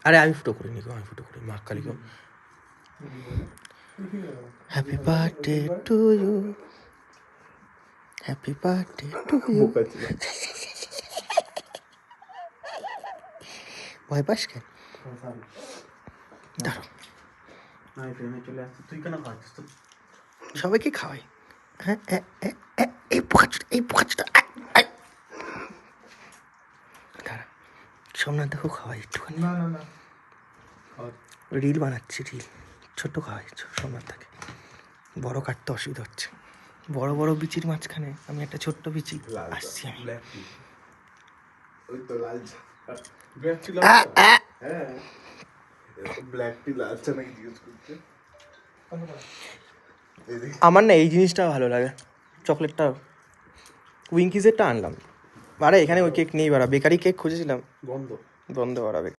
আরে আমি ফুটো করিনি গো, আমি ফুটো করি মা কালী গো। Happy birthday to you, happy birthday to you. ভয় পাস কেন? দাঁড়ো, চলে আসছে, তুই কেন খাওয়াচ্ছিস? তো সবাইকে খাওয়াই। হ্যাঁ এই পোকাচুটা, এই পোকাচুটা। দাঁড়া, সোমনাথ দেখো খাওয়াই একটুখানি। না না না, রিল বানাচ্ছি, রিল ছোট্ট খাওয়াই সোমনাথ থাকে। বড় কাটতে অসুবিধা হচ্ছে, বড় বড় বিচির মাঝখানে আমি একটা ছোট্ট বিচি আসছি আমি। ওই তো লাল চা, ব্ল্যাক টি লাল চা, হ্যাঁ ব্ল্যাক টি লাল চা নাকি জিজ্ঞেস করছে। আমার না এই জিনিসটা ভালো লাগে, চকলেটটা উইঙ্কিজেরটা আনলাম। আরে এখানে ওই কেক নেই বাড়া, বেকারি কেক খুঁজেছিলাম, বন্ধ বন্ধ বাড়াবে।